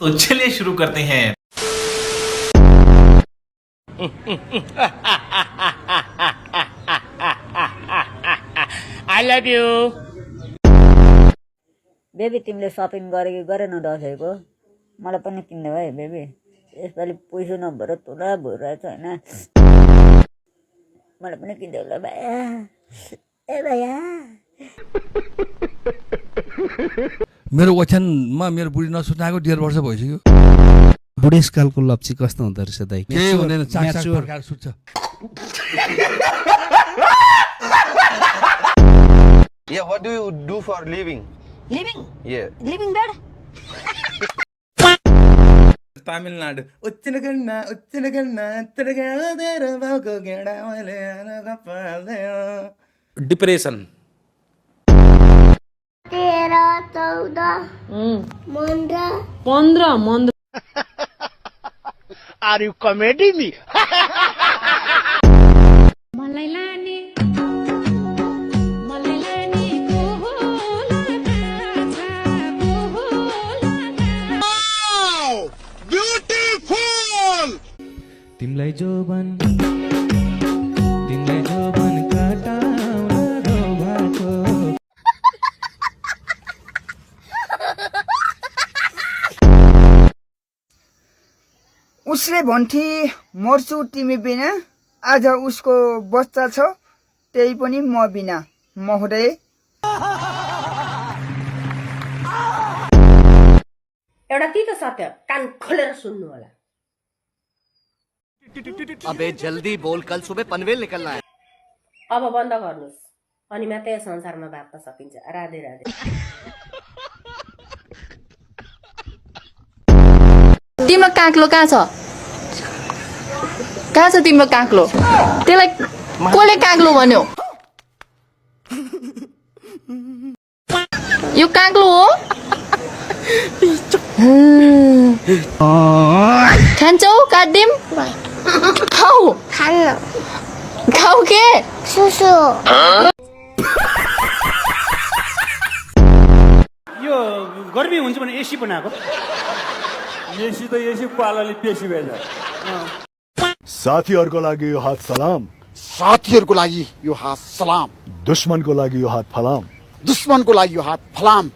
तो चलिए शुरू करते हैं। I love you. बेबी तिमीले सपिङ गरेन दसैँको मलाई पनि किन्देऊ है बेबी यसपालि पैसा नभएर पुरा भइरहेछ होइन मलाई पनि किन्देऊ ल भैया ए भैया मेरो ओछ्यानमा मेरो बुढी नसुताएको 1.5 वर्ष भइसक्यो। बुढेसकालको लप्ची कस्तो हुँदो रहेछ दाइ? केही हुँदैन, चाक फर्काएर सुत्छ। Yeah, what do you do for living? Living Yeah. Living bed Tamil Nadu उच्चन करना तेरे भाउको गेडा मैले पाल्दै Depression. 13, 14, 15. Are you comedy me? मलाई लाने तिमलाई जोबन काटाउन रोभाको उसले भन्थे मर्छु तिमी बिना आज उसको बच्चा छ त्यही पनि म बिना महोदय। एउटा तितो सत्य कान खोलेर सुन्नु होला। अबे जल्दी बोल, कल सुबह पनवेल निकलना है। अब बन्द गर्नुस् अनि मात्रै संसारमा बाँच्न सकिन्छ। राधे राधे। तिम्रो काक्लो कहाँ छ? कहाँ छ तिम्रो काक्लो? त्यसलाई कसले काक्लो भन्यो? यो काक्लो हो? खान्छौ काटिम? खाऊ खाऊ के? सुसु यो गर्मी हुन्छ भने एसी बनाएको। एसी त एसी पालाले पेशी भएछ। साथीहरुको लागि यो हात सलाम, साथीहरुको लागि यो हात सलाम, दुश्मनको लागि यो हात फलाम, दुश्मनको लागि यो हात फलाम।